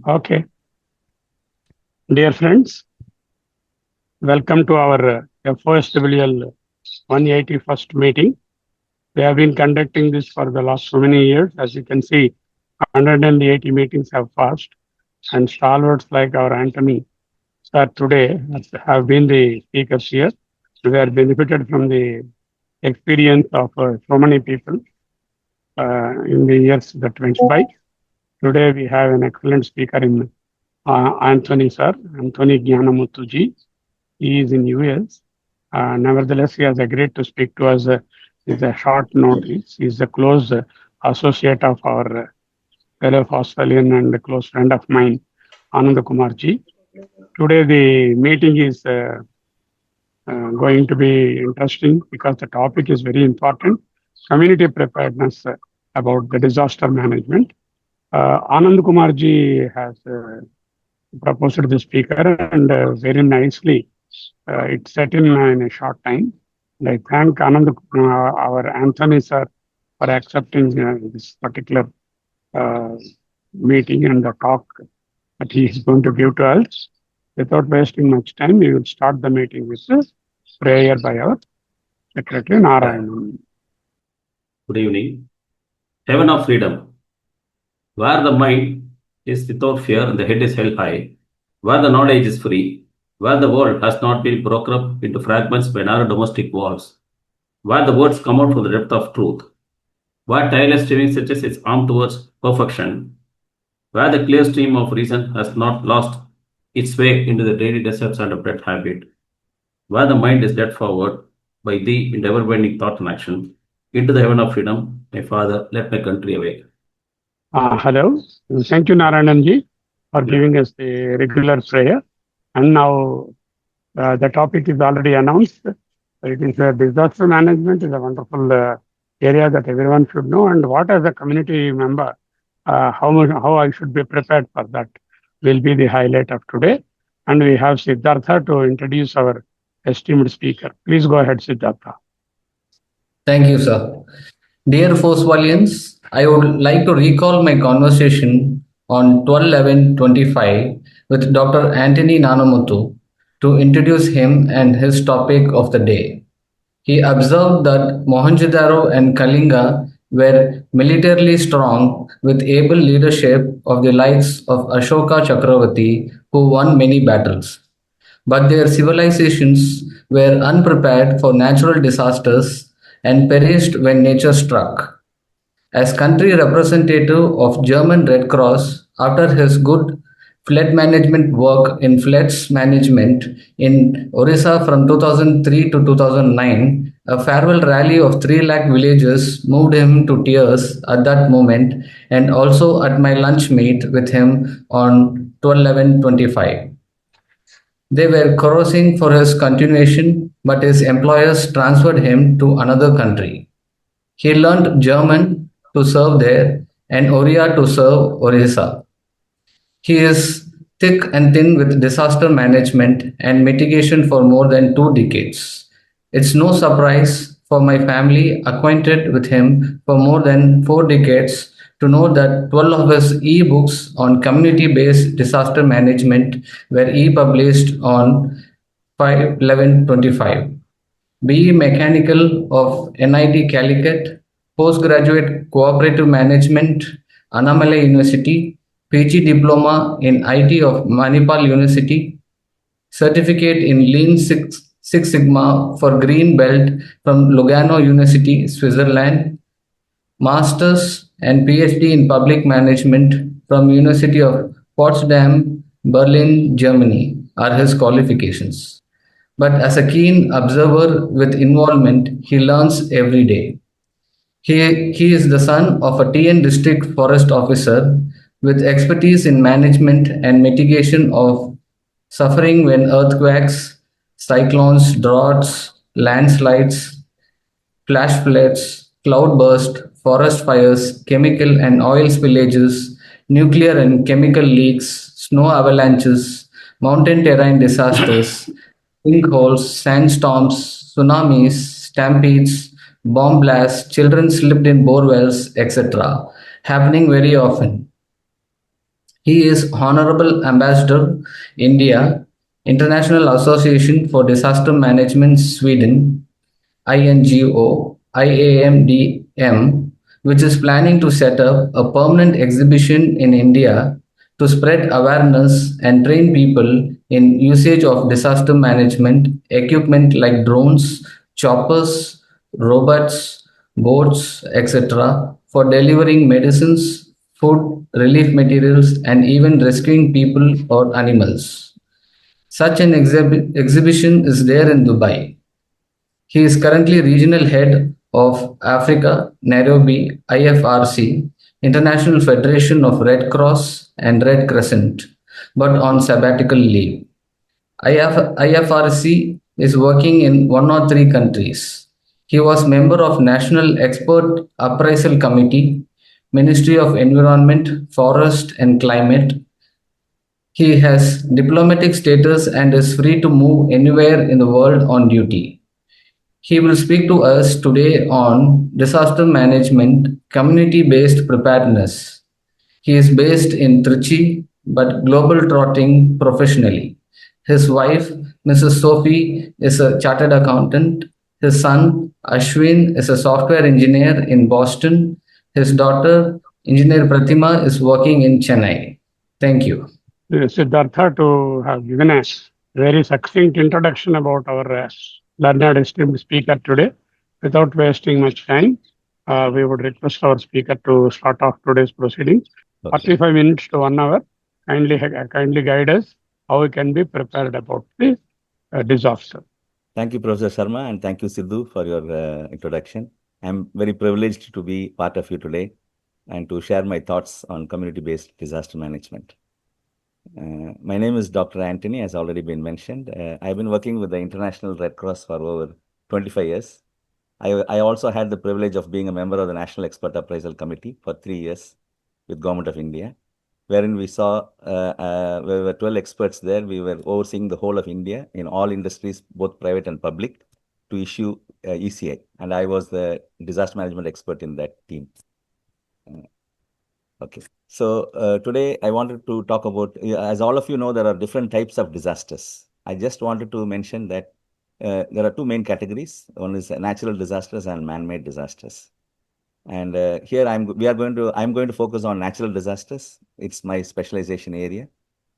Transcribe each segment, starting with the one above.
Okay. Dear friends, welcome to our FOSWL 181st meeting. We have been conducting this for the last so many years. As you can see, 180 meetings have passed, and stalwarts like our Antony sir today have been the speakers here. We are benefited from the experience of so many people in the years that went by. Today we have an excellent speaker in Antony sir, Antony Gnanamuthu ji. He is in US. Nevertheless, he has agreed to speak to us with a short notice. He is a close associate of our fellow FOSWL and a close friend of mine, Anand Kumar ji. Today the meeting is going to be interesting because the topic is very important. Community preparedness about the disaster management. Anand Kumar ji has proposed the speaker and very nicely it set in a short time. And I thank Anand, our Anthony sir, for accepting this particular meeting and the talk that he is going to give to us. Without wasting much time, we will start the meeting with a prayer by our Secretary Narayanan. Good evening. Heaven of freedom, where the mind is without fear and the head is held high, where the knowledge is free, where the world has not been broken up into fragments by narrow domestic walls, where the words come out from the depth of truth, where tireless striving stretches its arm towards perfection, where the clear stream of reason has not lost its way into the daily deserts and a bread habit, where the mind is led forward by thee in ever-bending thought and action, into the heaven of freedom, my Father, let my country awake. Hello. Thank you, Narayanan ji, for giving us the regular prayer. And now the topic is already announced. It is disaster management is a wonderful area that everyone should know. And what as a community member, how I should be prepared for that will be the highlight of today. And we have Siddhartha to introduce our esteemed speaker. Please go ahead, Siddhartha. Thank you, sir. Dear FOSWLians, I would like to recall my conversation on 12/11/25 with Dr. Antony Gnanamuthu to introduce him and his topic of the day. He observed that Mohenjo-daro and Kalinga were militarily strong with able leadership of the likes of Ashoka Chakravarti, who won many battles. But their civilizations were unprepared for natural disasters and perished when nature struck. As country representative of German Red Cross, after his good flood management work in floods management in Orissa from 2003 to 2009, a farewell rally of 3 lakh villagers moved him to tears at that moment, and also at my lunch meet with him on 12/11/25. They were corrosing for his continuation, but his employers transferred him to another country. He learned German to serve there and Oriya to serve Orissa. He is thick and thin with disaster management and mitigation for more than 2 decades. It's no surprise for my family acquainted with him for more than 4 decades to know that 12 of his e-books on community-based disaster management were e-published on 5/11/25. BE Mechanical of NIT Calicut, Postgraduate Cooperative Management, Annamalai University, PG Diploma in IT of Manipal University, Certificate in Lean Six Sigma for Green Belt from Lugano University, Switzerland, Masters and PhD in Public Management from University of Potsdam, Berlin, Germany are his qualifications. But as a keen observer with involvement, he learns every day. He is the son of a TN district forest officer with expertise in management and mitigation of suffering when earthquakes, cyclones, droughts, landslides, flash floods, cloudburst, forest fires, chemical and oil spillages, nuclear and chemical leaks, snow avalanches, mountain terrain disasters, sinkholes, sandstorms, tsunamis, stampedes, bomb blasts, children slipped in bore wells, etc., happening very often. He is Honorable Ambassador, India, International Association for Disaster Management, Sweden, INGO, IAMDM, which is planning to set up a permanent exhibition in India to spread awareness and train people in usage of disaster management equipment like drones, choppers, robots, boats, etc., for delivering medicines, food, relief materials, and even rescuing people or animals. Such an exhibition is there in Dubai. He is currently regional head of Africa, Nairobi, IFRC, International Federation of Red Cross and Red Crescent, but on sabbatical leave. IFRC is working in 103 countries. He was member of National Expert Appraisal Committee, Ministry of Environment, Forest and Climate. He has diplomatic status and is free to move anywhere in the world on duty. He will speak to us today on disaster management, community based preparedness. He is based in Trichy but global trotting professionally. His wife, Mrs. Sophie, is a chartered accountant. His son, Ashwin, is a software engineer in Boston. His daughter, Engineer Pratima, is working in Chennai. Thank you. Siddhartha, to have given a very succinct introduction about our learned esteemed speaker today. Without wasting much time, we would request our speaker to start off today's proceedings. Okay. 45 minutes to 1 hour. Kindly guide us how we can be prepared about the disaster. Thank you, Professor Sharma, and thank you, Sidhu, for your introduction. I'm very privileged to be part of you today and to share my thoughts on community-based disaster management. My name is Dr. Antony, as already been mentioned. I've been working with the International Red Cross for over 25 years. I also had the privilege of being a member of the National Expert Appraisal Committee for 3 years with Government of India, wherein we saw, there were 12 experts there. We were overseeing the whole of India in all industries, both private and public, to issue ECI. And I was the disaster management expert in that team. Okay. So today I wanted to talk about, as all of you know, there are different types of disasters. I just wanted to mention that there are two main categories. One is natural disasters and man-made disasters. And here I'm going to focus on natural disasters. It's my specialization area.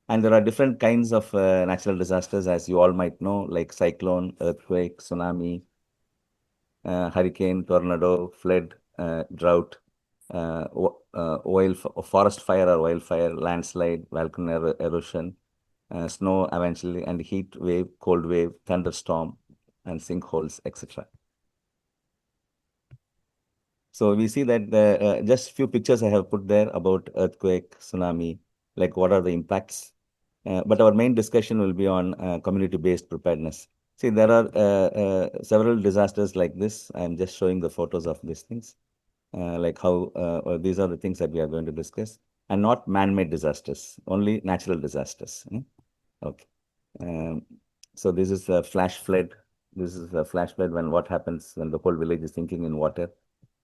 And there are different kinds of natural disasters, as you all might know, like cyclone, earthquake, tsunami, hurricane, tornado, flood, drought, forest fire or wildfire, landslide, volcano erosion, snow eventually, and heat wave, cold wave, thunderstorm, and sinkholes, etc. So we see that just few pictures I have put there about earthquake, tsunami, like what are the impacts. But our main discussion will be on community-based preparedness. See, there are several disasters like this. I'm just showing the photos of these things, like how these are the things that we are going to discuss, and not man-made disasters, only natural disasters. Okay. So this is a flash flood. This is a flash flood when what happens when the whole village is sinking in water.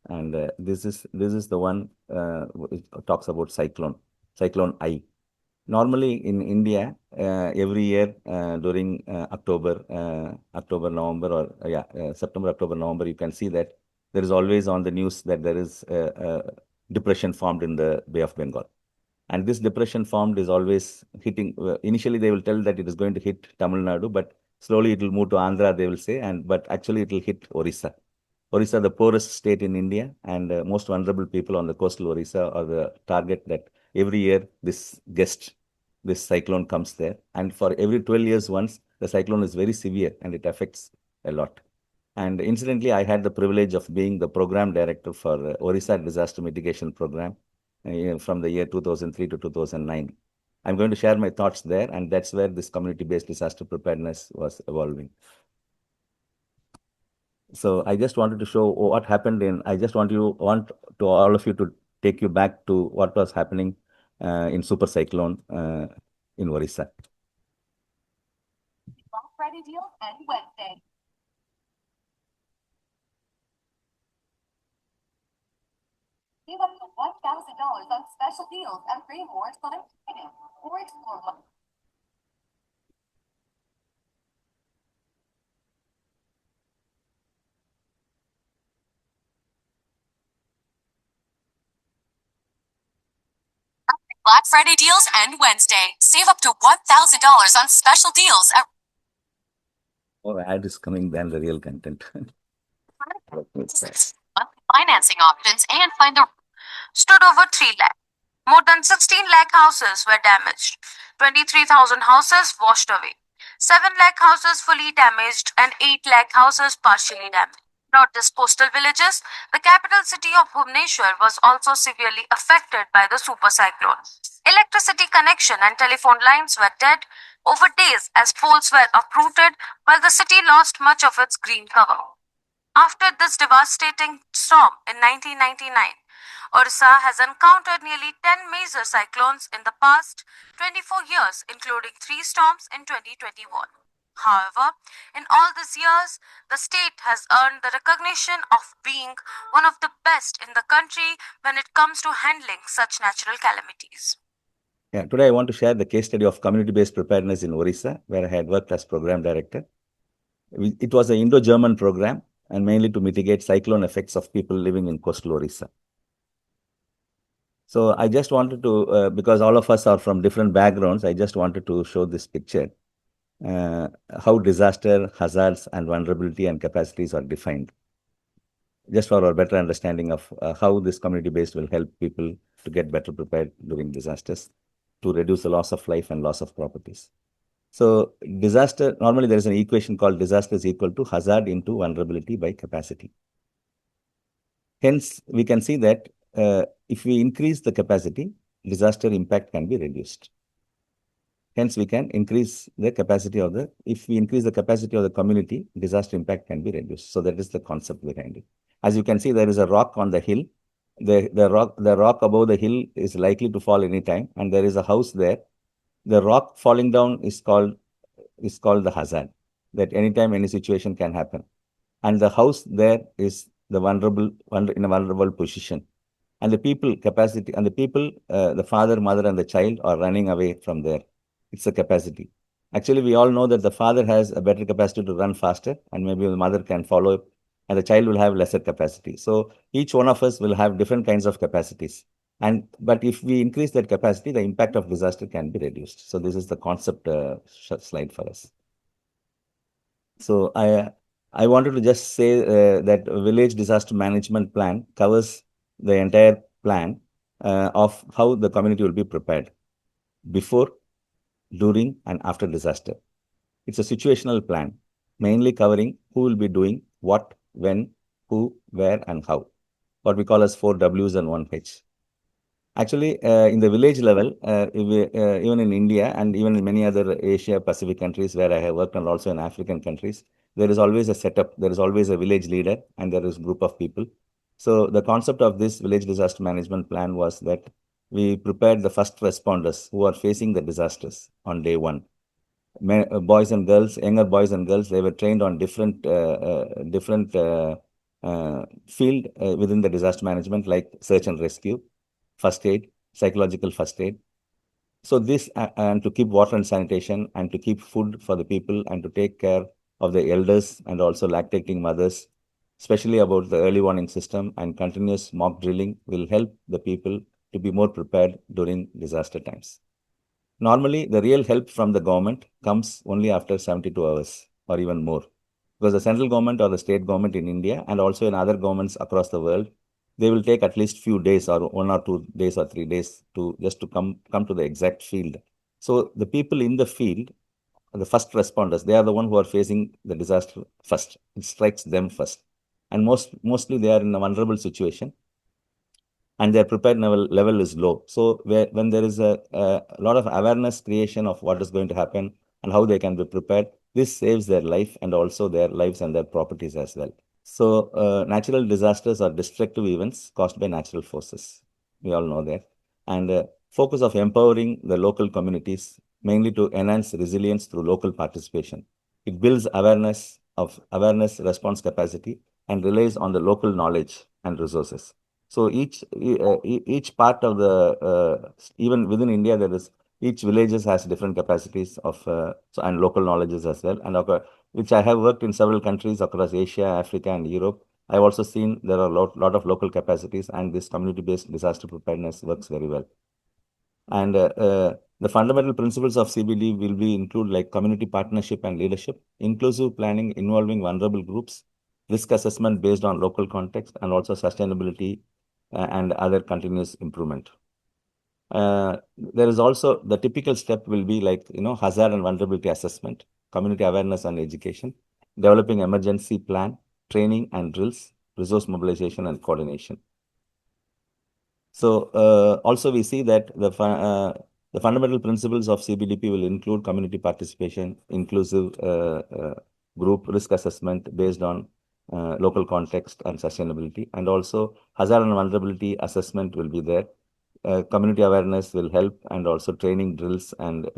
And this is the one it talks about cyclone I. Normally in India, every year during October, November, or September, October, November, you can see that there is always on the news that there is a depression formed in the Bay of Bengal. And this depression formed is always hitting. Initially, they will tell that it is going to hit Tamil Nadu, but slowly it will move to Andhra, they will say, but actually it will hit Orissa. Orissa, the poorest state in India, and most vulnerable people on the coastal Orissa are the target that every year this cyclone comes there. And for every 12 years once, the cyclone is very severe and it affects a lot. And incidentally, I had the privilege of being the program director for Orissa Disaster Mitigation Program from the year 2003 to 2009. I'm going to share my thoughts there, and that's where this community-based disaster preparedness was evolving. So I just wanted to show what happened I just want to all of you to take you back to what was happening in super cyclone in Orissa. Black Friday deals end Wednesday. Save up to $1,000 on special deals and free more select items. Wait for Black Friday deals end Wednesday. Save up to $1,000 on special deals at More ad is coming than the real content. monthly financing options and find the stood over 3 lakh. More than 16 lakh houses were damaged. 23,000 houses washed away. 7 lakh houses fully damaged and 8 lakh houses partially damaged. Not just coastal villages, the capital city of Bhubaneswar was also severely affected by the super cyclone. Electricity connection and telephone lines were dead over days as poles were uprooted while the city lost much of its green cover. After this devastating storm in 1999, Odisha has encountered nearly 10 major cyclones in the past 24 years, including 3 storms in 2021. However, in all these years, the state has earned the recognition of being one of the best in the country when it comes to handling such natural calamities. Yeah, today I want to share the case study of community-based preparedness in Orissa, where I had worked as program director. It was an Indo-German program and mainly to mitigate cyclone effects of people living in coastal Orissa. So I just wanted to, because all of us are from different backgrounds, I just wanted to show this picture, how disaster, hazards, and vulnerability and capacities are defined, just for our better understanding of how this community-based will help people to get better prepared during disasters, to reduce the loss of life and loss of properties. So disaster, normally there is an equation called disaster is equal to hazard into vulnerability by capacity. Hence, we can see that if we increase the capacity, disaster impact can be reduced. Hence, we can increase the capacity of if we increase the capacity of the community, disaster impact can be reduced. So that is the concept behind it. As you can see, there is a rock on the hill. The rock above the hill is likely to fall anytime, and there is a house there. The rock falling down is called the hazard, that anytime any situation can happen. And the house there is the in a vulnerable position. And the people capacity, and the people, the father, mother, and the child are running away from there. It's a capacity. Actually, we all know that the father has a better capacity to run faster, and maybe the mother can follow, and the child will have lesser capacity. So each one of us will have different kinds of capacities. But if we increase that capacity, the impact of disaster can be reduced. So this is the concept slide for us. So I wanted to just say that village disaster management plan covers the entire plan of how the community will be prepared before, during, and after disaster. It's a situational plan, mainly covering who will be doing what, when, who, where, and how. What we call as 4 Ws and 1 H. Actually, in the village level, even in India and even in many other Asia Pacific countries where I have worked, and also in African countries, there is always a setup. There is always a village leader and there is a group of people. So the concept of this village disaster management plan was that we prepared the first responders who are facing the disasters on day 1. Boys and girls, younger boys and girls, they were trained on different field within the disaster management, like search and rescue, first aid, psychological first aid. So this, and to keep water and sanitation, and to keep food for the people, and to take care of the elders and also lactating mothers, especially about the early warning system and continuous mock drilling will help the people to be more prepared during disaster times. Normally, the real help from the government comes only after 72 hours or even more, because the central government or the state government in India and also in other governments across the world, they will take at least few days or 1 or 2 days or 3 days to just to come to the exact field. So the people in the field, the first responders, they are the one who are facing the disaster first. It strikes them first. And mostly they are in a vulnerable situation and their prepared level is low. So when there is a lot of awareness creation of what is going to happen and how they can be prepared, this saves their life and also their lives and their properties as well. So natural disasters are destructive events caused by natural forces. We all know that. And focus of empowering the local communities, mainly to enhance resilience through local participation. It builds awareness, response capacity, and relies on the local knowledge and resources. So each part of the, even within India, there is Each villages has different capacities of and local knowledges as well, and which I have worked in several countries across Asia, Africa, and Europe. I've also seen there are a lot of local capacities, and this community-based disaster preparedness works very well. And the fundamental principles of CBD will be include like community partnership and leadership, inclusive planning involving vulnerable groups, risk assessment based on local context, and also sustainability and other continuous improvement. There is also the typical step will be like, hazard and vulnerability assessment, community awareness and education, developing emergency plan, training and drills, resource mobilization and coordination. So also we see that the fundamental principles of CBDP will include community participation, inclusive group risk assessment based on local context and sustainability, and also hazard and vulnerability assessment will be there. Community awareness will help, and also training drills and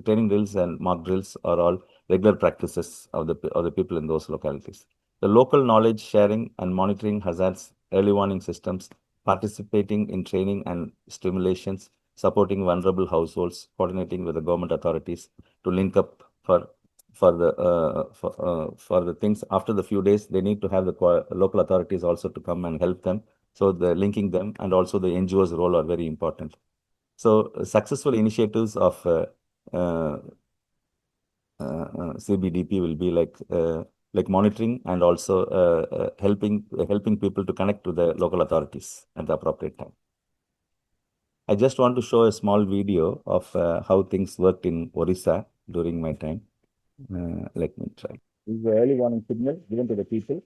mock drills are all regular practices of the people in those localities. The local knowledge sharing and monitoring hazards, early warning systems, participating in training and stimulations, supporting vulnerable households, coordinating with the government authorities to link up for the things. After the few days, they need to have the local authorities also to come and help them. So the linking them and also the NGO's role are very important. So successful initiatives of CBDP will be like monitoring and also helping people to connect to the local authorities at the appropriate time. I just want to show a small video of how things worked in Orissa during my time. Let me try. This is the early warning signal given to the people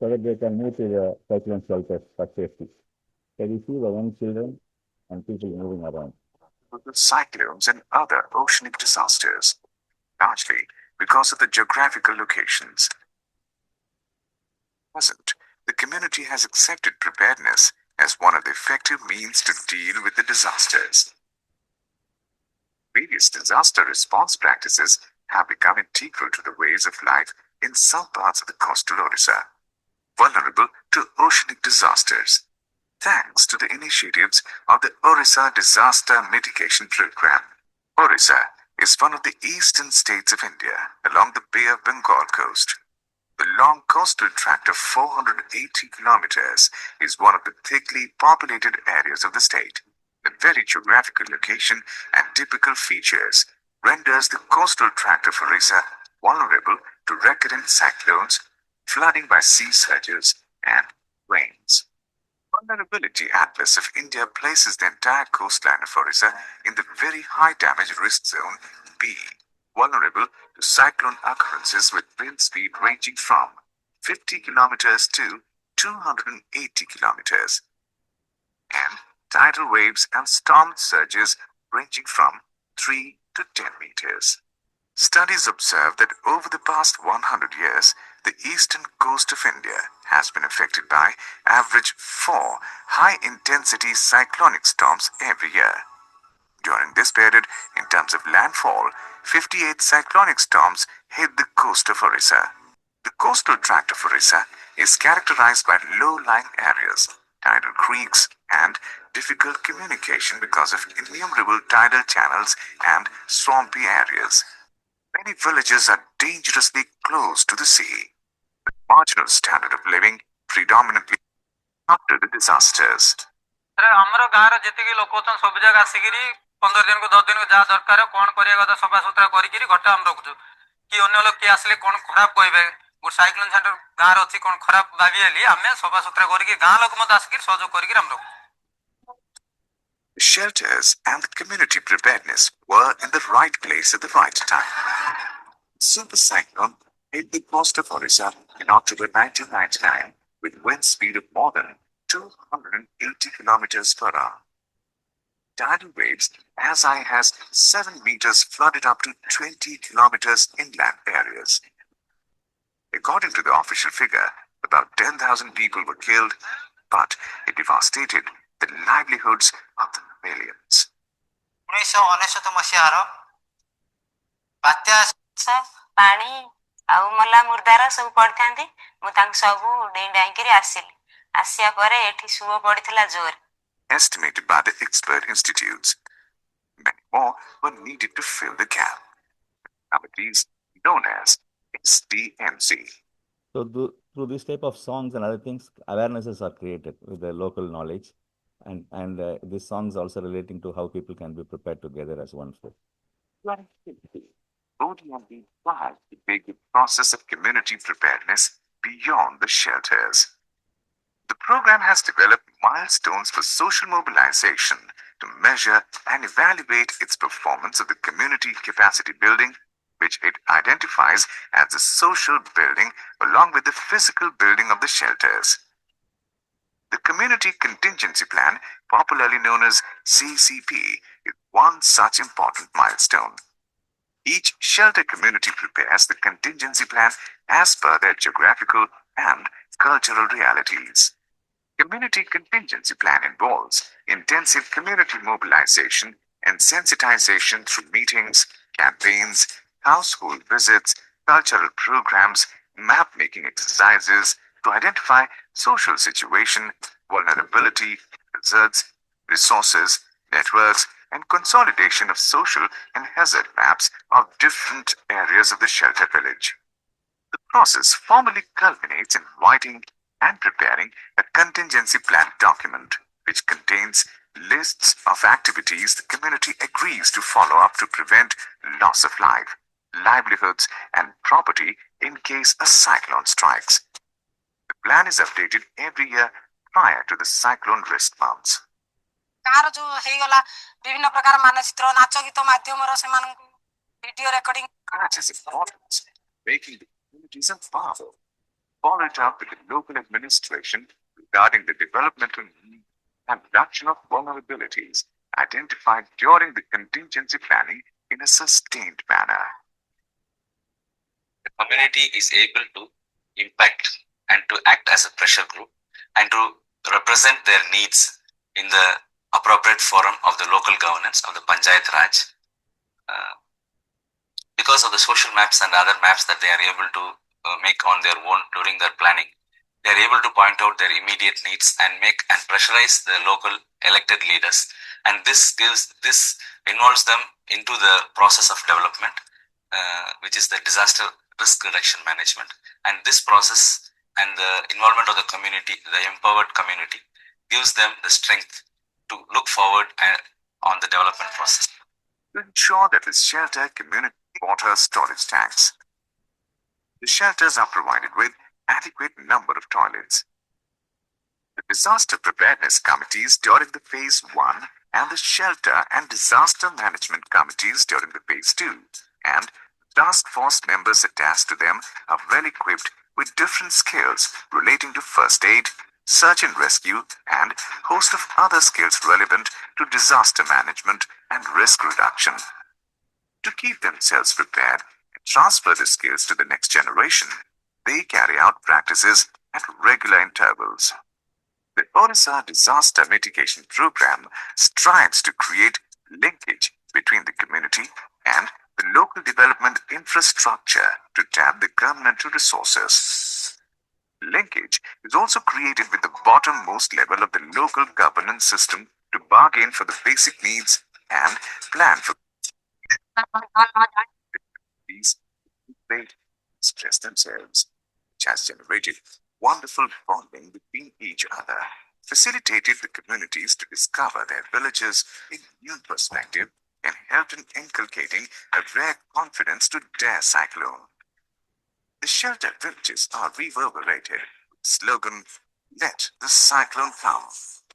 so that they can move to the cyclone shelters for safety. So we see the young children and people moving around. Cyclones and other oceanic disasters, largely because of the geographical locations. Present, the community has accepted preparedness as one of the effective means to deal with the disasters. Various disaster response practices have become integral to the ways of life in some parts of the coastal Orissa, vulnerable to oceanic disasters, thanks to the initiatives of the Orissa Disaster Mitigation Program. Orissa is one of the eastern states of India along the Bay of Bengal coast. The long coastal tract of 480 kilometers is one of the thickly populated areas of the state. The very geographical location and typical features renders the coastal tract of Orissa vulnerable to recurrent cyclones, flooding by sea surges, and rains. Vulnerability Atlas of India places the entire coastline of Orissa in the very high damage risk zone B, vulnerable to cyclone occurrences with wind speed ranging from 50 kilometers to 280 kilometers, and tidal waves and storm surges ranging from 3 to 10 meters. Studies observe that over the past 100 years, the eastern coast of India has been affected by average 4 high-intensity cyclonic storms every year. During this period, in terms of landfall, 58 cyclonic storms hit the coast of Orissa. The coastal tract of Orissa is characterized by low-lying areas, tidal creeks, and difficult communication because of innumerable tidal channels and swampy areas. Many villages are dangerously close to the sea. The marginal standard of living predominantly after the disasters. हमरो गाँव जितकी लोक सब जगह आसिक 15 दिन को 10 दिन को जहाँ दरकार कौन करा सफा सुतरा कर घटा हम रखुचु कि अन्य लोग किए आसले कौन खराब कहे गोटे साइक्लोन सेंटर गाँव अच्छी कौन खराब भावी आम सफा सुतरा कर गाँ लोक मत आसिक सहयोग कर The shelters and the community preparedness were in the right place at the right time. Super cyclone hit the coast of Orissa in October 1999 with wind speed of more than 280 kilometers per hour. Tidal waves as high as 7 meters flooded up to 20 kilometers inland areas. According to the official figure, about 10,000 people were killed, but it devastated the livelihoods of the millions. 1999 ମସିହାର ବାତ୍ୟା ପାଣି ଆଉ ମଲା ମୁର୍ଦାର ସବୁ ପଡିଥାନ୍ତି ମୁଁ ତାଙ୍କୁ ସବୁ ଡେଇଁ ଡାଇଁକିରି ଆସିଲି ଆସିବା ପରେ ଏଠି ସୁଅ ପଡିଥିଲା ଜୋର Estimated by the expert institutes, Many more were needed to fill the gap. Committees known as SDMC. So through this type of songs and other things, awarenesses are created with the local knowledge, and these songs also relating to how people can be prepared together as one food. ODMB tried to take the process of community preparedness beyond the shelters. The program has developed milestones for social mobilization to measure and evaluate its performance of the community capacity building, which it identifies as the social building along with the physical building of the shelters. The Community Contingency Plan, popularly known as CCP, is one such important milestone. Each shelter community prepares the contingency plan as per their geographical and cultural realities. Community contingency plan involves intensive community mobilization and sensitization through meetings, campaigns, household visits, cultural programs, map-making exercises to identify social situation, vulnerability, hazards, resources, networks, and consolidation of social and hazard maps of different areas of the shelter village. The process formally culminates in writing and preparing a contingency plan document, which contains lists of activities the community agrees to follow up to prevent loss of life, livelihoods, and property in case a cyclone strikes. The plan is updated every year prior to the cyclone risk months. ଗାଁର ଯୋଉ ହେଇଗଲା ବିଭିନ୍ନ ପ୍ରକାର ମାନଚିତ୍ର ନାଚ ଗୀତ ମାଧ୍ୟମର ସେମାନଙ୍କୁ video recording That is important, making the communities empowered. Followed up with the local administration regarding the developmental needs and reduction of vulnerabilities identified during the contingency planning in a sustained manner. The community is able to impact and to act as a pressure group and to represent their needs in the appropriate forum of the local governance of the Panchayat Raj. Because of the social maps and other maps that they are able to make on their own during their planning, they are able to point out their immediate needs and make and pressurize the local elected leaders. And this involves them into the process of development, which is the disaster risk reduction management. And this process and the involvement of the community, the empowered community, gives them the strength to look forward on the development process. To ensure that the shelter community water storage tanks. The shelters are provided with adequate number of toilets. The disaster preparedness committees during the phase 1 and the shelter and disaster management committees during the phase 2 and task force members attached to them are well equipped with different skills relating to first aid, search and rescue, and host of other skills relevant to disaster management and risk reduction. To keep themselves prepared and transfer the skills to the next generation, they carry out practices at regular intervals. The Odisha Disaster Mitigation Program strives to create linkage between the community and the local development infrastructure to tap the governmental resources. Linkage is also created with the bottommost level of the local governance system to bargain for the basic needs and plan for these. They express themselves, which has generated wonderful bonding between each other, facilitated the communities to discover their villages in new perspective, and helped in inculcating a rare confidence to dare cyclone. The shelter villages are reverberated with the slogan, "Let the cyclone come.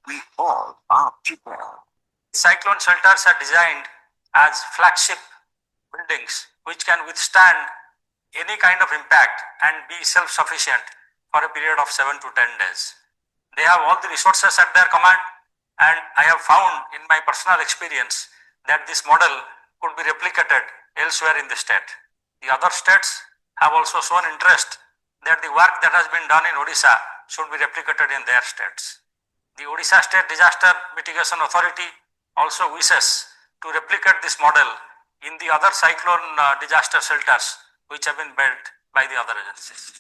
We all are prepared." Cyclone shelters are designed as flagship buildings which can withstand any kind of impact and be self-sufficient for a period of 7 to 10 days. They have all the resources at their command, and I have found in my personal experience that this model could be replicated elsewhere in the state. The other states have also shown interest that the work that has been done in Odisha should be replicated in their states. The Odisha State Disaster Mitigation Authority also wishes to replicate this model in the other cyclone disaster shelters which have been built by the other agencies.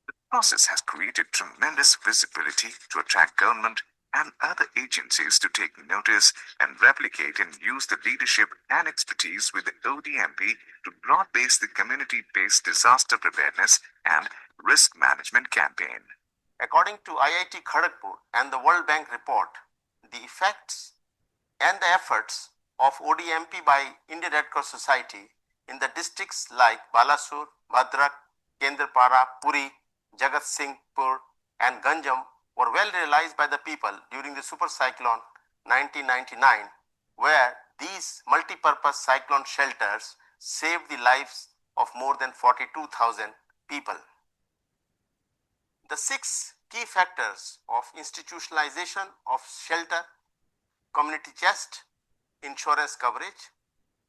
The process has created tremendous visibility to attract government and other agencies to take notice and replicate and use the leadership and expertise with the ODMP to broad-base the community-based disaster preparedness and risk management campaign. According to IIT Kharagpur and the World Bank report, the effects and the efforts of ODMP by Indian Red Cross Society in the districts like Balasur, Bhadrak, Kendrapara, Puri, Jagat Singhpur and Ganjam were well realized by the people during the super cyclone 1999, where these multi-purpose cyclone shelters saved the lives of more than 42,000 people. The 6 key factors of institutionalization of shelter: community chest, insurance coverage,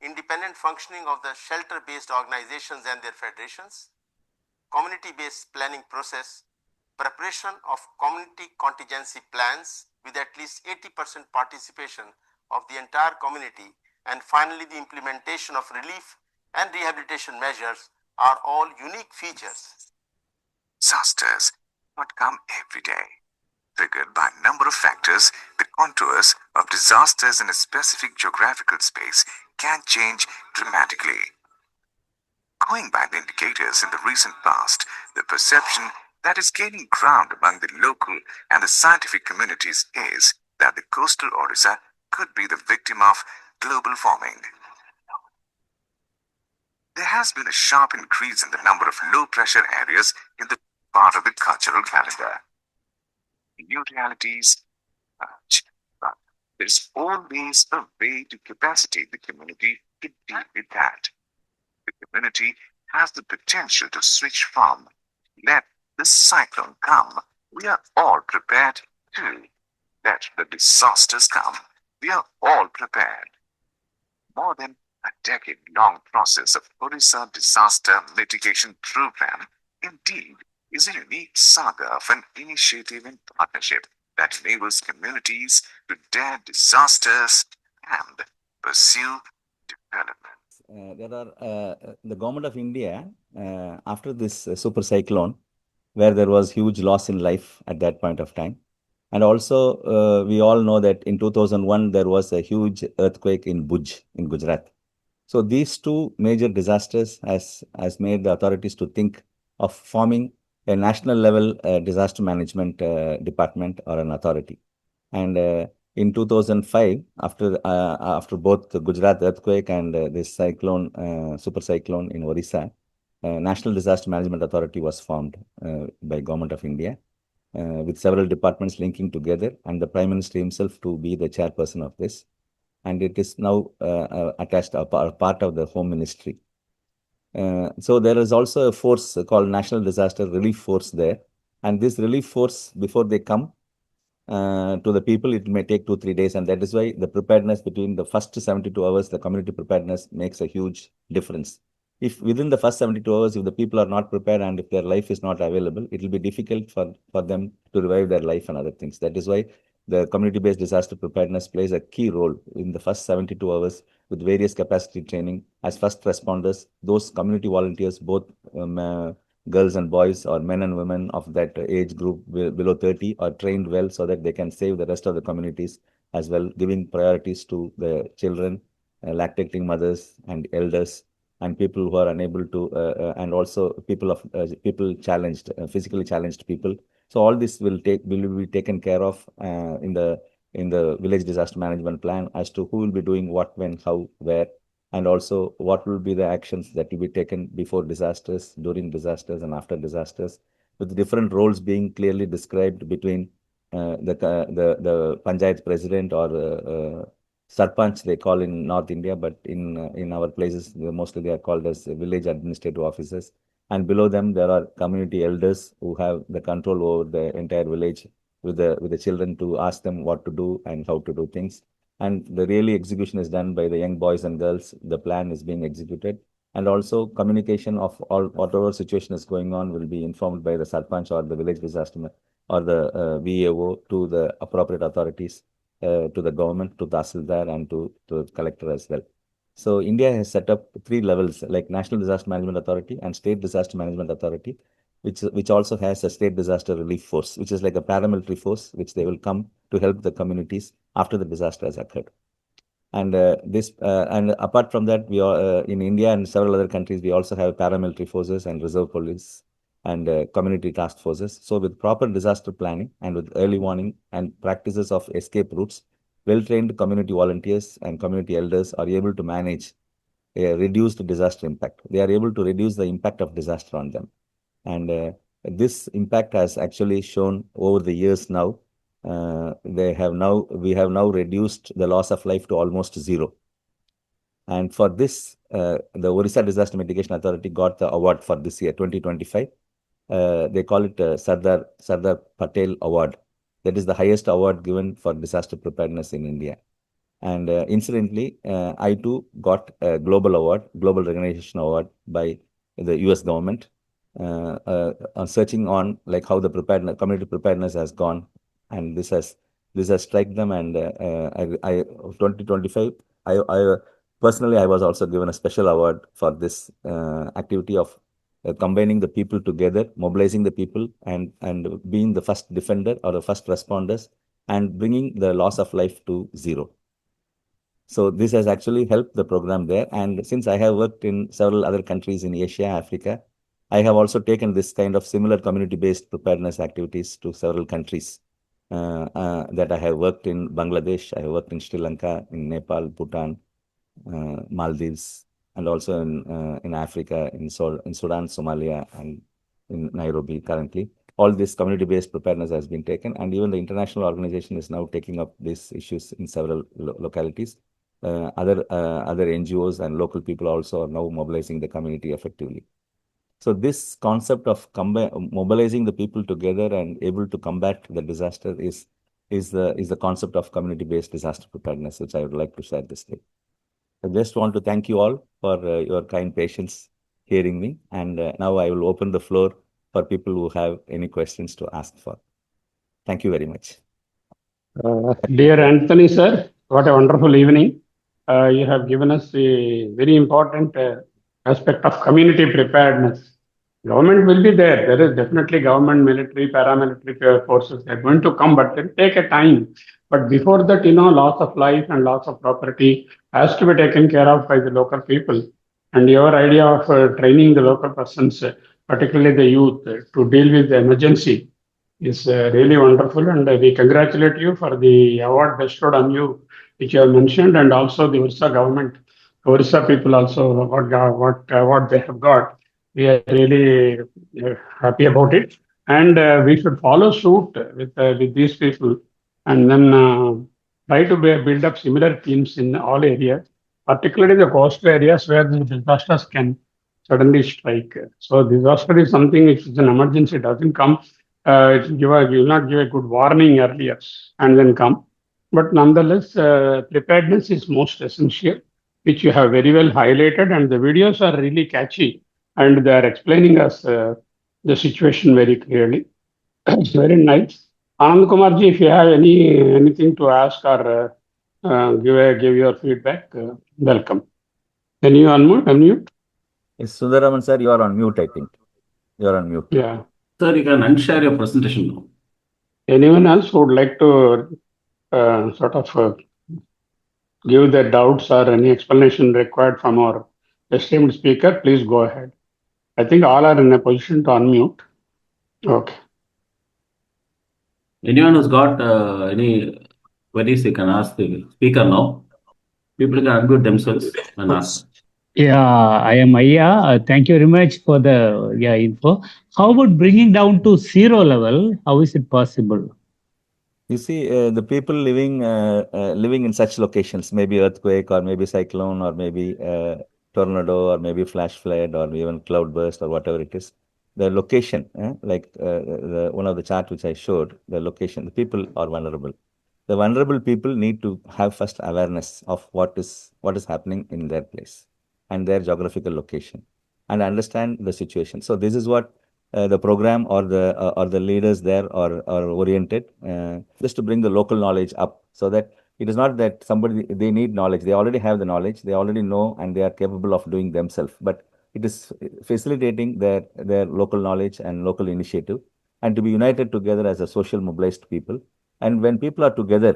independent functioning of the shelter-based organizations and their federations, community-based planning process, preparation of community contingency plans with at least 80% participation of the entire community, and finally the implementation of relief and rehabilitation measures are all unique features. Disasters not come every day. Triggered by a number of factors, the contours of disasters in a specific geographical space can change dramatically. Going by the indicators in the recent past, the perception that is gaining ground among the local and the scientific communities is that the coastal Odisha could be the victim of global warming. There has been a sharp increase in the number of low-pressure areas in the part of the cultural calendar. New realities emerge, but there's always a way to capacitate the community to deal with that. The community has the potential to switch from "let the cyclone come, we are all prepared" to "let the disasters come, we are all prepared." More than a decade-long process of Odisha Disaster Mitigation Program indeed is a unique saga of an initiative and partnership that enables communities to dare disasters and pursue development. There are the government of India after this super cyclone, where there was huge loss in life at that point of time, and also we all know that in 2001 there was a huge earthquake in Bhuj in Gujarat. So these two major disasters has made the authorities to think of forming a national level disaster management department or an authority. And in 2005, after both the Gujarat earthquake and this cyclone, super cyclone in Odisha, National Disaster Management Authority was formed by Government of India with several departments linking together, and the Prime Minister himself to be the chairperson of this. And it is now attached a part of the Home Ministry. So there is also a force called National Disaster Relief Force there. And this relief force, before they come to the people, it may take 2-3 days. And that is why the preparedness between the first 72 hours, the community preparedness makes a huge difference. If within the first 72 hours, if the people are not prepared and if their life is not available, it will be difficult for them to revive their life and other things. That is why the community-based disaster preparedness plays a key role in the first 72 hours with various capacity training as first responders. Those community volunteers, both girls and boys or men and women of that age group below 30, are trained well so that they can save the rest of the communities as well, giving priorities to the children, lactating mothers and elders, and people who are unable to, and also people challenged, physically challenged people. So all this will be taken care of in the village disaster management plan as to who will be doing what, when, how, where, and also what will be the actions that will be taken before disasters, during disasters, and after disasters, with different roles being clearly described between the panchayat president or sarpanch they call in North India, but in our places mostly they are called as village administrative officers. And below them there are community elders who have the control over the entire village with the children to ask them what to do and how to do things. And the really execution is done by the young boys and girls. The plan is being executed, and also communication of all whatever situation is going on will be informed by the sarpanch or the village disaster or the VAO to the appropriate authorities, to the government, to the Tahsildar, and to the collector as well. So India has set up 3 levels like National Disaster Management Authority and State Disaster Management Authority. which also has a state disaster relief force, which is like a paramilitary force, which they will come to help the communities after the disaster has occurred. And and apart from that, we are in India and several other countries, we also have paramilitary forces and reserve police and community task forces. So with proper disaster planning and with early warning and practices of escape routes, well-trained community volunteers and community elders are able to manage a reduced disaster impact. They are able to reduce the impact of disaster on them. And this impact has actually shown over the years now. We have now reduced the loss of life to almost zero. And for this, the Orissa Disaster Mitigation Authority got the award for this year, 2025. They call it Sardar Patel Award. That is the highest award given for disaster preparedness in India. And incidentally, I too got a global recognition award by the US government on searching on like how the community preparedness has gone, and this has struck them. And 2025, I personally I was also given a special award for this activity of combining the people together, mobilizing the people, and being the first defender or the first responders, and bringing the loss of life to zero. So this has actually helped the program there. And since I have worked in several other countries in Asia, Africa, I have also taken this kind of similar community-based preparedness activities to several countries that I have worked in Bangladesh, I have worked in Sri Lanka, in Nepal, Bhutan, Maldives, and also in Africa, in Sudan, Somalia, and in Nairobi currently. All this community-based preparedness has been taken, and even the international organization is now taking up these issues in several localities. Other NGOs and local people also are now mobilizing the community effectively. So this concept of mobilizing the people together and able to combat the disaster is the concept of community-based disaster preparedness, which I would like to share this day. I just want to thank you all for your kind patience hearing me, and now I will open the floor for people who have any questions to ask for. Thank you very much. Dear Anthony, sir, what a wonderful evening. You have given us a very important aspect of community preparedness. Government will be there. There is definitely government, military, paramilitary forces. They're going to come, but they'll take a time. But before that, loss of life and loss of property has to be taken care of by the local people. And your idea of training the local persons, particularly the youth, to deal with the emergency is really wonderful, and we congratulate you for the award bestowed on you, which you have mentioned, and also the Orissa government, Orissa people also what they have got. We are really happy about it, and we should follow suit with these people, and then try to build up similar teams in all areas, particularly the coastal areas where the disasters can suddenly strike. So disaster is something which is an emergency, it doesn't come it will not give a good warning earlier and then come. But nonetheless, preparedness is most essential, which you have very well highlighted, and the videos are really catchy, and they are explaining us the situation very clearly. Very nice. Anand Kumarji, if you have anything to ask or give your feedback, welcome. Can you unmute? Yes, Sundaraman sir, you are on mute, I think. You are on mute. Yeah. Sir, you can unshare your presentation now. Anyone else who would like to sort of give their doubts or any explanation required from our esteemed speaker, please go ahead. I think all are in a position to unmute. Okay. Anyone who's got any queries, you can ask the speaker now. People can unmute themselves and ask. Yeah, I am Aya. Thank you very much for the info. How about bringing down to zero level? How is it possible? You see, the people living in such locations, maybe earthquake or maybe cyclone or maybe tornado or maybe flash flood or even cloud burst or whatever it is, the location, like one of the chart which I showed, the location, the people are vulnerable. The vulnerable people need to have first awareness of what is happening in their place and their geographical location, and understand the situation. So this is what the program or the leaders there are oriented, just to bring the local knowledge up, so that it is not that they need knowledge. They already have the knowledge. They already know, and they are capable of doing themselves. But It is facilitating their local knowledge and local initiative, and to be united together as a social mobilized people. And when people are together,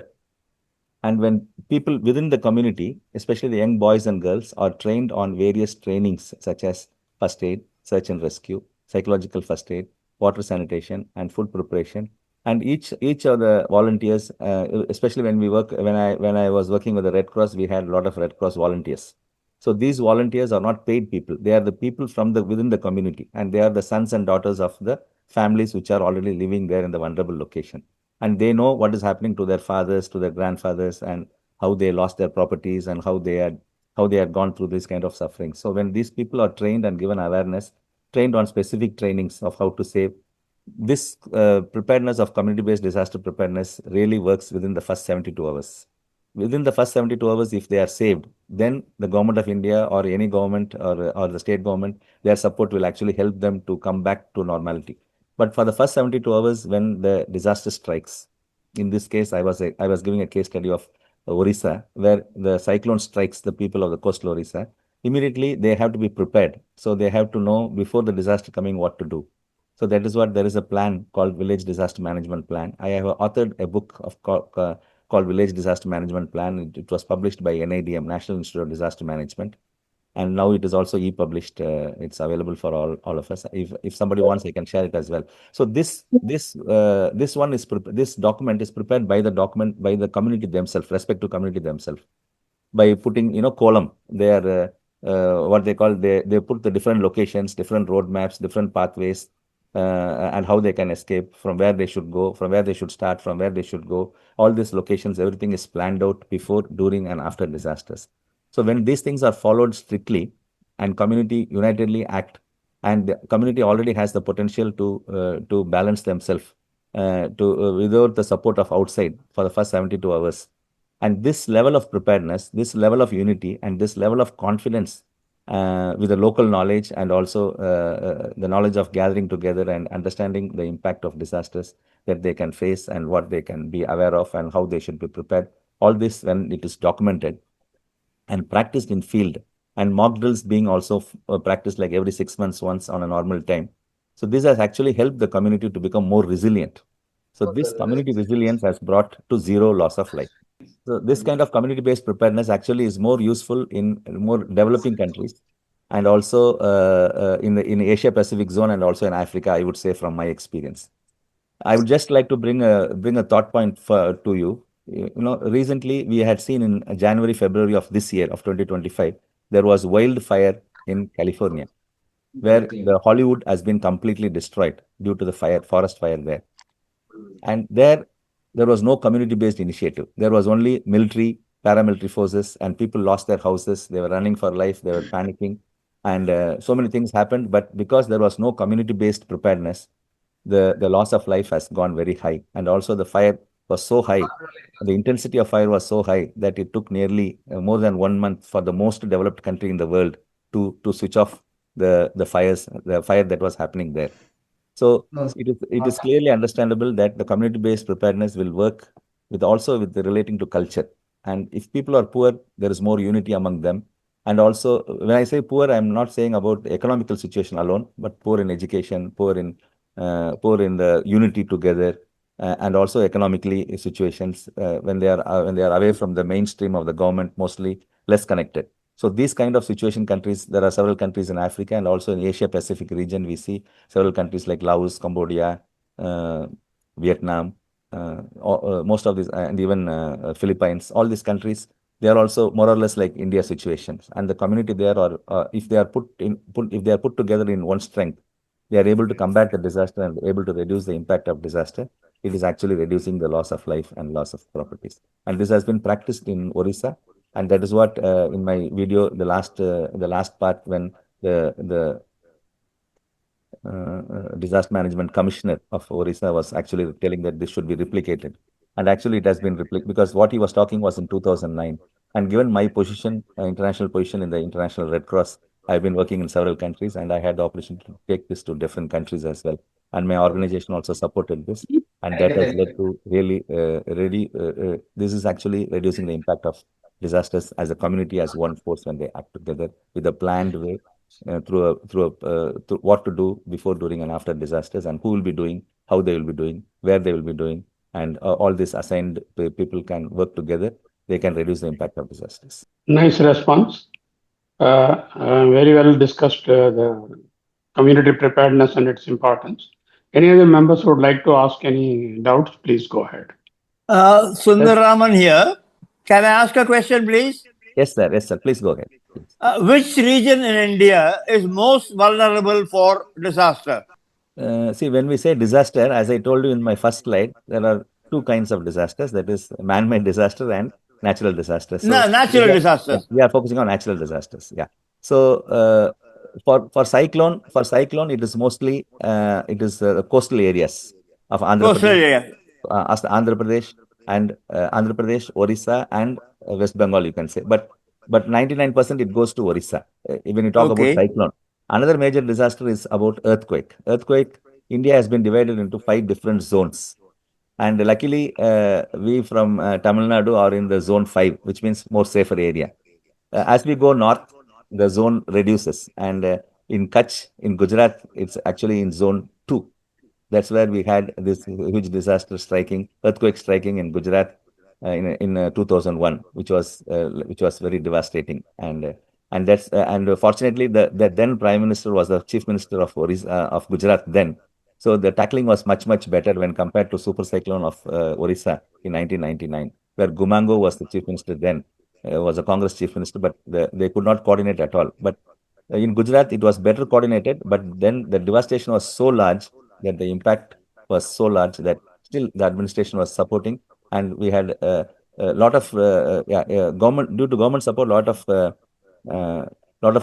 and when people within the community, especially the young boys and girls, are trained on various trainings such as first aid, search and rescue, psychological first aid, water sanitation, and food preparation. And each of the volunteers, especially when I was working with the Red Cross, we had a lot of Red Cross volunteers. So these volunteers are not paid people; they are the people from the within the community, and they are the sons and daughters of the families which are already living there in the vulnerable location, and they know what is happening to their fathers, to their grandfathers, and how they lost their properties and how they had gone through this kind of suffering. So when these people are trained and given awareness, trained on specific trainings of how to save, this preparedness of community-based disaster preparedness really works within the first 72 hours. Within the first 72 hours, if they are saved, then the government of India or any government or the state government, their support will actually help them to come back to normality. But for the first 72 hours, when the disaster strikes, in this case, I was giving a case study of Orissa, where the cyclone strikes the people of the coastal Orissa. Immediately, they have to be prepared. So they have to know before the disaster coming what to do. So that is what there is a plan called Village Disaster Management Plan. I have authored a book called Village Disaster Management Plan. It was published by NIDM, National Institute of Disaster Management, and now it is also e-published. It's available for all of us. If somebody wants, I can share it as well. So this document is prepared by the community themselves, respective community themselves, by putting column. They are what they call, they put the different locations, different roadmaps, different pathways, and how they can escape, from where they should go, from where they should start, from where they should go. All these locations, everything is planned out before, during, and after disasters. So when these things are followed strictly and community unitedly act, and the community already has the potential to balance themselves without the support of outside for the first 72 hours. And this level of preparedness, this level of unity, and this level of confidence with the local knowledge, and also the knowledge of gathering together and understanding the impact of disasters that they can face and what they can be aware of and how they should be prepared. All this, when it is documented and practiced in field, and mock drills being also practiced like every 6 months once on a normal time. So this has actually helped the community to become more resilient. So this community resilience has brought to zero loss of life. So this kind of community-based preparedness actually is more useful in more developing countries, and also in Asia Pacific zone, and also in Africa, I would say, from my experience. I would just like to bring a thought point to you. Recently we had seen in January, February of this year of 2025, there was wildfire in California, where the Hollywood has been completely destroyed due to the forest fire there. And there was no community-based initiative. There was only military, paramilitary forces, and people lost their houses. They were running for life. They were panicking, and so many things happened. But because there was no community-based preparedness, the loss of life has gone very high. And also the fire was so high, the intensity of fire was so high that it took nearly more than 1 month for the most developed country in the world to switch off the fire that was happening there. So it is clearly understandable that the community-based preparedness will work with relating to culture. And if people are poor, there is more unity among them. And also, when I say poor, I'm not saying about the economical situation alone, but poor in education, poor in the unity together, and also economically situations when they are away from the mainstream of the government, mostly less connected. So these kind of situation countries, there are several countries in Africa and also in Asia Pacific region. We see several countries like Laos, Cambodia, Vietnam, most of these, and even Philippines. All these countries, they are also more or less like India situations. And the community there, are if they are put together in one strength, they are able to combat the disaster and able to reduce the impact of disaster. It is actually reducing the loss of life and loss of properties. And this has been practiced in Orissa. And that is what in my video, the last part, when the disaster management commissioner of Orissa was actually telling that this should be replicated. And actually it has been replicated, because what he was talking was in 2009. And given my position, international position in the International Red Cross, I've been working in several countries, and I had the opportunity to take this to different countries as well. And my organization also supported this. And that has led to this is actually reducing the impact of disasters as a community, as one force, when they act together with a planned way, through what to do before, during, and after disasters, and who will be doing, how they will be doing, where they will be doing, and all these assigned people can work together. They can reduce the impact of disasters. Nice response. Very well discussed the community preparedness and its importance. Any other members who would like to ask any doubts, please go ahead. Sundaraman here. Can I ask a question, please? Yes, sir. Yes, sir. Please go ahead. Which region in India is most vulnerable for disaster? See, when we say disaster, as I told you in my first slide, there are two kinds of disasters. That is man-made disaster and natural disasters. So Natural disasters. we are focusing on natural disasters. Yeah. So for cyclone, it is mostly coastal areas of Andhra Pradesh, Andhra Pradesh and Andhra Pradesh, Orissa, and West Bengal. You can say, but 99% it goes to Orissa. When you talk about cyclone. Another major disaster is about earthquake. India has been divided into 5 different zones. And luckily, we from Tamil Nadu are in the zone 5, which means more safer area. As we go north, the zone reduces. And in Kutch, in Gujarat, it's actually in zone 2. That's where we had this huge disaster earthquake striking in Gujarat in 2001, which was very devastating. And fortunately, the then Prime Minister was the Chief Minister of Gujarat then. So the tackling was much better when compared to super cyclone of Orissa in 1999, where Gumango was the Chief Minister then, was a Congress Chief Minister, but they could not coordinate at all. But in Gujarat, it was better coordinated, but then the devastation was so large that the impact was so large that still the administration was supporting, and we had a lot of government, due to government support, lot of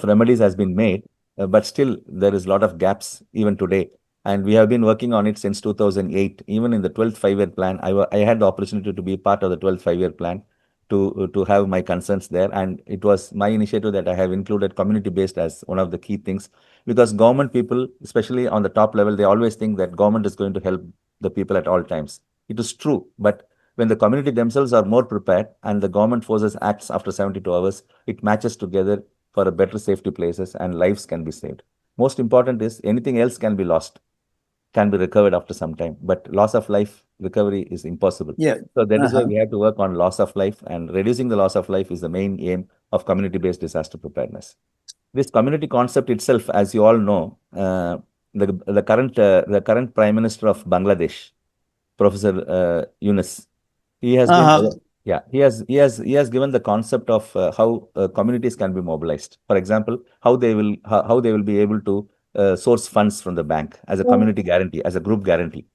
remedies has been made, but still there is a lot of gaps even today. And we have been working on it since 2008. Even in the 12th 5-year plan, I had the opportunity to be part of the 12th 5-year plan to have my concerns there. And it was my initiative that I have included community-based as one of the key things, because government people, especially on the top level, they always think that government is going to help the people at all times. It is true, but when the community themselves are more prepared and the government forces acts after 72 hours, it matches together for a better safety places and lives can be saved. Most important is anything else can be lost, can be recovered after some time, but loss of life recovery is impossible. So that is why we have to work on loss of life, and reducing the loss of life is the main aim of community-based disaster preparedness. This community concept itself, as you all know, the current Prime Minister of Bangladesh, Professor Yunus, he has been, he has given the concept of how communities can be mobilized. For example, how they will be able to source funds from the bank as a community guarantee, as a group guarantee.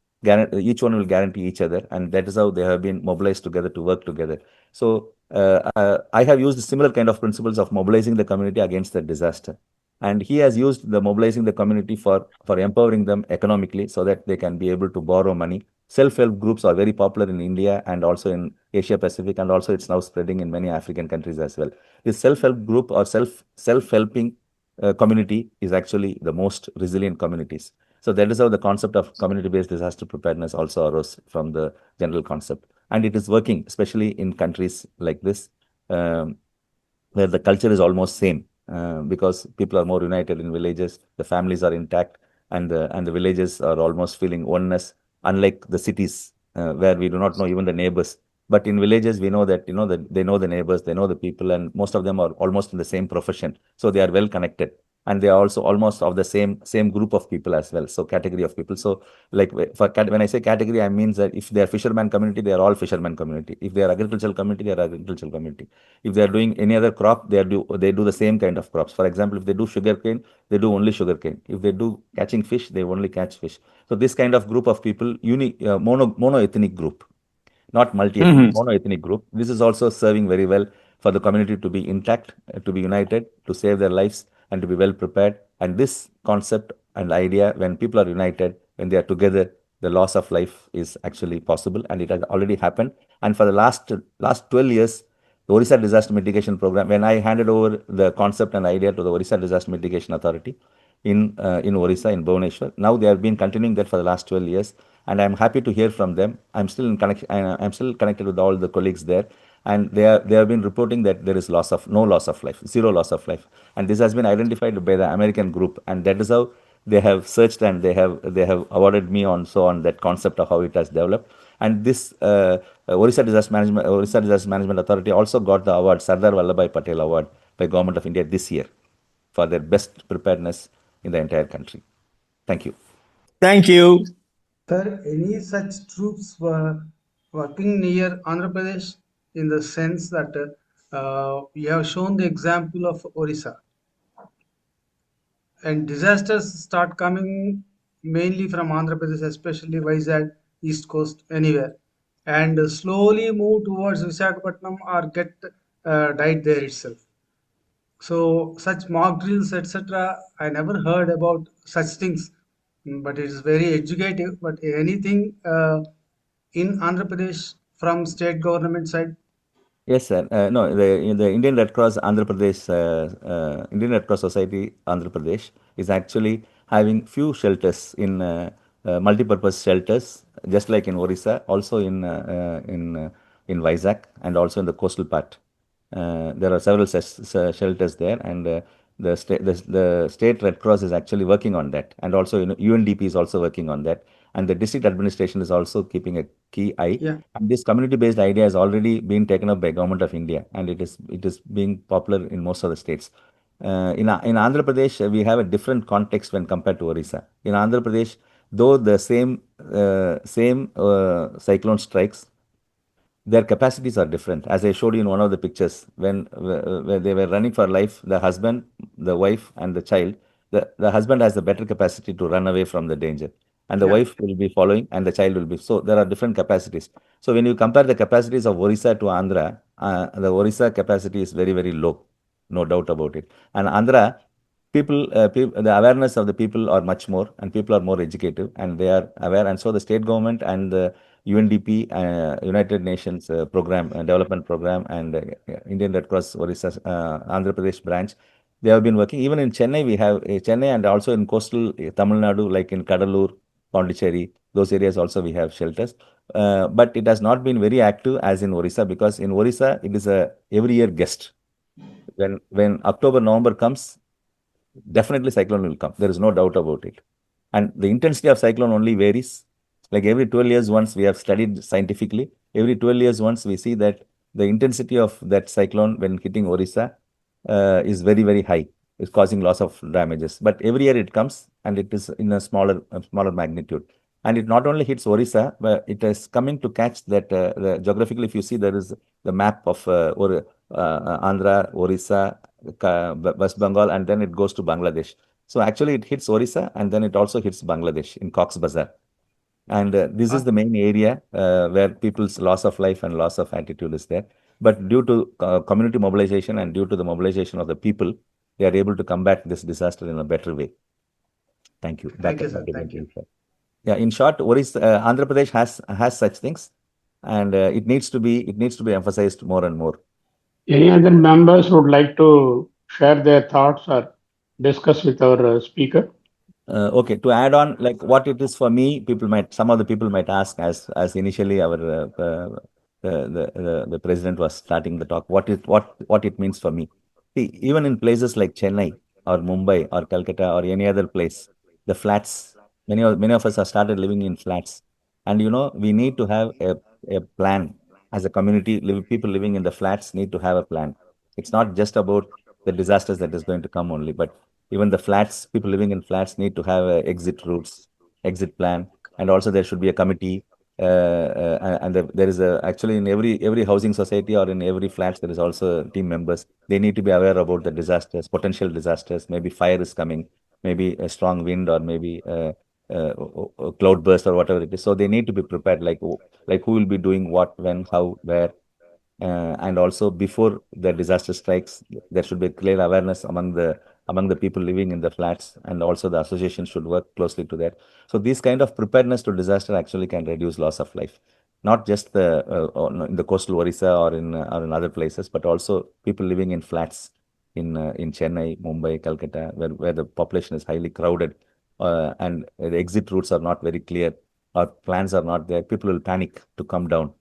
Each one will guarantee each other, and that is how they have been mobilized together to work together. So I have used similar kind of principles of mobilizing the community against the disaster. And he has used the mobilizing the community for empowering them economically so that they can be able to borrow money. Self-help groups are very popular in India and also in Asia Pacific, and also it's now spreading in many African countries as well. This self-help group or self-helping community is actually the most resilient communities. So that is how the concept of community-based disaster preparedness also arose from the general concept. And it is working, especially in countries like this, where the culture is almost same, because people are more united in villages, the families are intact, and the villages are almost feeling oneness, unlike the cities where we do not know even the neighbors. But in villages, we know that, that they know the neighbors, they know the people, and most of them are almost in the same profession. So they are well connected. And they are also almost of the same group of people as well. So category of people. So like when I say category, I mean that if they are fisherman community, they are all fisherman community. If they are agricultural community, they are agricultural community. If they are doing any other crop, they do the same kind of crops. For example, if they do sugarcane, they do only sugarcane. If they do catching fish, they only catch fish. So this kind of group of people, mono-ethnic group, not multi-ethnic, mono-ethnic group. This is also serving very well for the community to be intact, to be united, to save their lives, and to be well prepared. And this concept and idea, when people are united, when they are together, the loss of life is actually possible, and it has already happened. And for the last 12 years, the Orissa Disaster Mitigation Program, when I handed over the concept and idea to the Orissa Disaster Mitigation Authority in Orissa, in Bhubaneswar, now they have been continuing that for the last 12 years. And I'm happy to hear from them. I'm still in connection. I'm still connected with all the colleagues there, and they have been reporting that there is no loss of life, zero loss of life, and this has been identified by the American group, and that is how they have searched, and they have awarded me on that concept of how it has developed. And this Orissa Disaster Management Authority also got the award, Sardar Vallabhai Patel Award, by Government of India this year for their best preparedness in the entire country. Thank you. Thank you. Sir, any such troops were working near Andhra Pradesh in the sense that you have shown the example of Orissa, and disasters start coming mainly from Andhra Pradesh, especially Vizag, East Coast, anywhere, and slowly move towards Visakhapatnam or get died there itself. So such mock drills, etc., I never heard about such things, but it is very educative. But anything in Andhra Pradesh from state government side? Yes, sir. No, the Indian Red Cross Andhra Pradesh, Indian Red Cross Society Andhra Pradesh is actually having few shelters in multi-purpose shelters, just like in Orissa, also in Vizag, and also in the coastal part. There are several shelters there, and the state Red Cross is actually working on that, and also UNDP is also working on that, and the district administration is also keeping a key eye. Yeah. And this community-based idea has already been taken up by Government of India, and it is being popular in most of the states. In Andhra Pradesh, we have a different context when compared to Orissa. In Andhra Pradesh, though the same cyclone strikes, their capacities are different. As I showed you in one of the pictures, when they were running for life, the husband, the wife, and the child, the husband has the better capacity to run away from the danger, and the Yeah. wife will be following, and the child will be. So there are different capacities. So when you compare the capacities of Orissa to Andhra, the Orissa capacity is very, very low, no doubt about it. And Andhra, the awareness of the people are much more, and people are more educated, and they are aware. And so the state government and the UNDP, United Nations development program, and Indian Red Cross Orissa Andhra Pradesh branch, they have been working. Even in Chennai, we have Chennai, and also in coastal Tamil Nadu, like in Kadalur, Pondicherry, those areas also we have shelters. But it has not been very active as in Orissa, because in Orissa it is a every year guest. When October, November comes, definitely cyclone will come. There is no doubt about it. And the intensity of cyclone only varies. Like every 12 years once, we have studied scientifically. Every 12 years once, we see that the intensity of that cyclone when hitting Orissa is very, very high. It's causing loss of damages. But every year it comes, and it is in a smaller magnitude. And it not only hits Orissa, but it is coming to catch that geographically, if you see, there is the map of Andhra, Orissa, West Bengal, and then it goes to Bangladesh. So actually, it hits Orissa, and then it also hits Bangladesh in Cox's Bazar. And this is the main area where people's loss of life and loss of attitude is there. But due to community mobilization and due to the mobilization of the people, they are able to combat this disaster in a better way. Thank you. Thank you, sir. Thank you. Yeah, in short, Orissa, Andhra Pradesh has such things, and it needs to be emphasized more and more. Any other members would like to share their thoughts or discuss with our speaker? Okay, to add on, like what it is for me, some of the people might ask, as initially our the president was starting the talk, what it means for me. See, even in places like Chennai or Mumbai or Calcutta or any other place, the flats, many of us have started living in flats, and we need to have a plan as a community. People living in the flats need to have a plan. It's not just about the disasters that is going to come only, but even the flats, people living in flats need to have exit routes, exit plan, and also there should be a committee. And there is actually in every housing society or in every flats there is also team members. They need to be aware about the disasters, potential disasters. Maybe fire is coming, maybe a strong wind, or maybe a cloud burst or whatever it is. So they need to be prepared. Like who will be doing what, when, how, where. And also before the disaster strikes, there should be clear awareness among the people living in the flats, and also the association should work closely to that. So these kind of preparedness to disaster actually can reduce loss of life, not just in the coastal Orissa or in other places, but also people living in flats in Chennai, Mumbai, Calcutta, where the population is highly crowded, and the exit routes are not very clear, or plans are not there. People will panic to come down.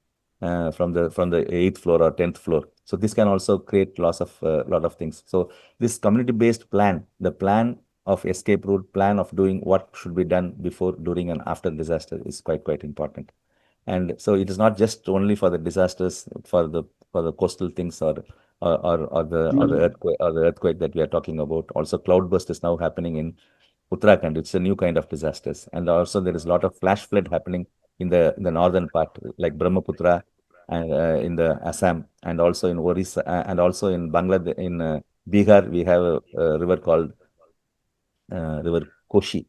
from the 8th floor or 10th floor. So this can also create loss of lot of things. So this community-based plan, the plan of escape route, plan of doing what should be done before, during, and after disaster is quite important. And so it is not just only for the disasters, for the coastal things or the earthquake that we are talking about. Also, cloudburst is now happening in Uttarakhand. It's a new kind of disasters, and also there is a lot of flash flood happening in the northern part, like Brahmaputra, and in the Assam, and also in Orissa, and also in Bangladesh, in Bihar, we have a river called River Koshi,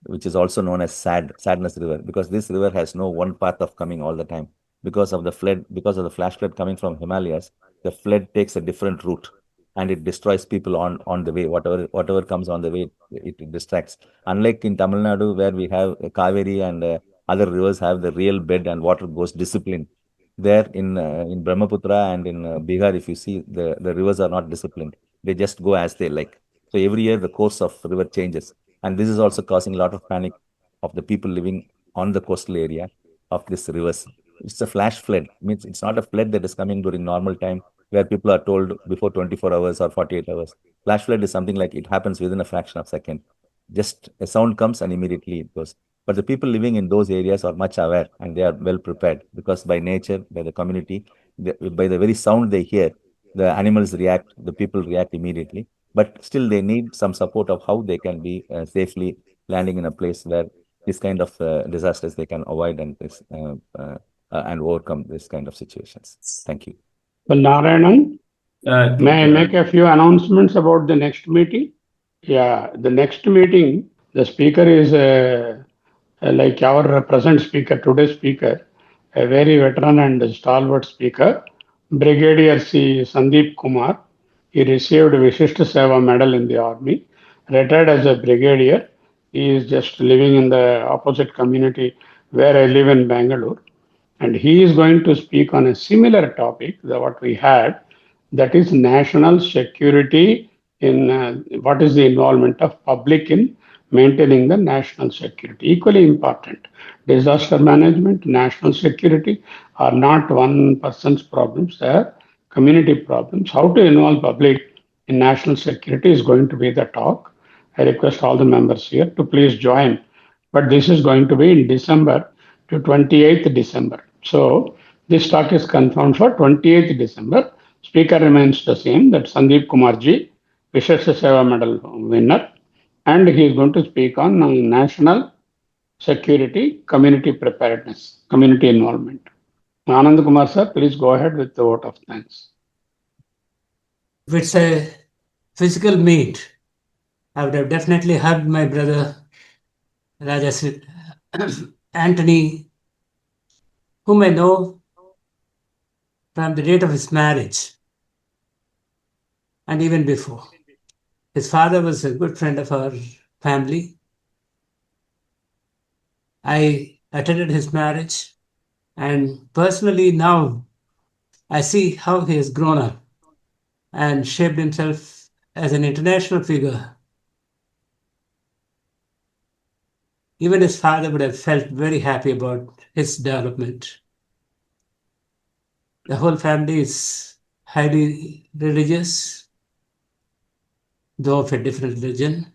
which is also known as sadness river, because this river has no one path of coming all the time. Because of the flood, because of the flash flood coming from Himalayas, the flood takes a different route and it destroys people on the way. Whatever comes on the way, it distracts. Unlike in Tamil Nadu, where we have Kaveri and other rivers have the real bed and water goes disciplined. There in Brahmaputra and in Bihar, if you see, the rivers are not disciplined. They just go as they like. So every year the course of river changes, and this is also causing a lot of panic of the people living on the coastal area of this rivers. It's a flash flood. Means it's not a flood that is coming during normal time where people are told before 24 hours or 48 hours. Flash flood is something like it happens within a fraction of a second. Just a sound comes and immediately it goes. But the people living in those areas are much aware and they are well prepared, because by nature, by the community, by the very sound they hear, the animals react, the people react immediately. But still, they need some support of how they can be safely landing in a place where this kind of disasters they can avoid and overcome this kind of situations. Thank you. Well, Narayanan, may I make a few announcements about the next meeting? Yeah, the next meeting, the speaker is like our present speaker, today's speaker, a very veteran and stalwart speaker, Brigadier C. Sandeep Kumar. He received Vishishta Seva Medal in the Army, retired as a brigadier. He is just living in the opposite community where I live in Bangalore. And he is going to speak on a similar topic that what we had, that is national security in what is the involvement of public in maintaining the national security. Equally important, disaster management, national security are not one person's problems, they are community problems. How to involve public in national security is going to be the talk. I request all the members here to please join, but this is going to be in December to 28th December. So this talk is confirmed for 28th December. Speaker remains the same, that Sandeep Kumarji, Vishesha Seva Medal winner, and he is going to speak on national security, community preparedness, community involvement. Anand Kumar sir, please go ahead with the vote of thanks. If it's a physical meet, I would have definitely hugged my brother Raja Antony, whom I know from the date of his marriage and even before. His father was a good friend of our family. I attended his marriage, and personally now I see how he has grown up and shaped himself as an international figure. Even his father would have felt very happy about his development. The whole family is highly religious, though of a different religion.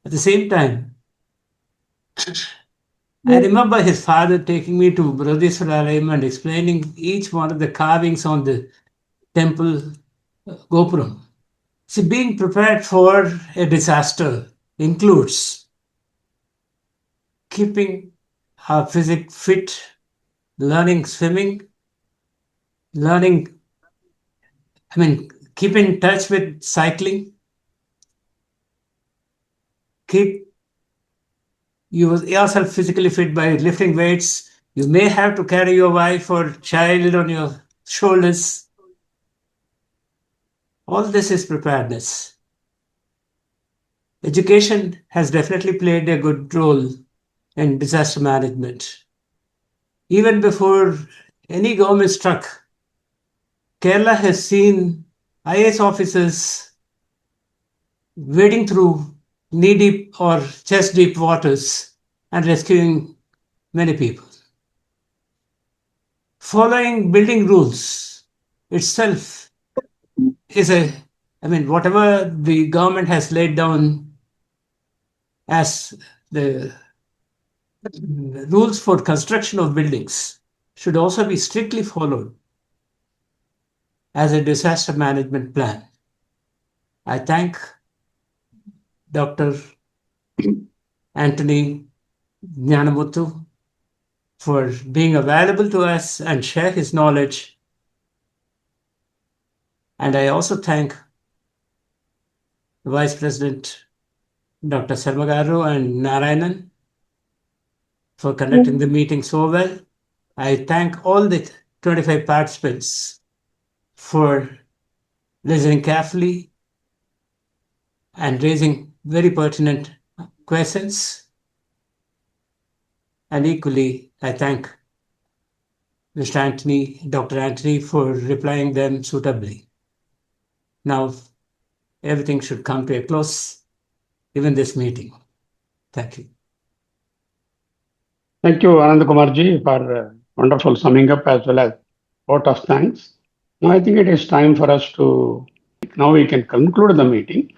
At the same time, I remember his father taking me to Brodiswara and explaining each one of the carvings on the temple Gopuram. See, being prepared for a disaster includes keeping our physique fit, learning swimming, keep in touch with cycling, keep yourself physically fit by lifting weights. You may have to carry your wife or child on your shoulders. All this is preparedness. Education has definitely played a good role in disaster management. Even before any government struck, Kerala has seen IAS officers wading through knee-deep or chest-deep waters and rescuing many people. following building rules itself is whatever the government has laid down as the rules for construction of buildings should also be strictly followed as a disaster management plan. I thank Dr. Antony Gnanamuthu for being available to us and share his knowledge. And I also thank the Vice President, Dr. Sarmagaru and Narayanan for conducting the meeting so well. I thank all the 25 participants for listening carefully and raising very pertinent questions. And equally, I thank Mr. Antony, Dr. Antony, for replying them suitably. Now, everything should come to a close, even this meeting. Thank you. Thank you, Anand Kumarji, for wonderful summing up as well as vote of thanks. Now I think it is time for us to, now we can conclude the meeting.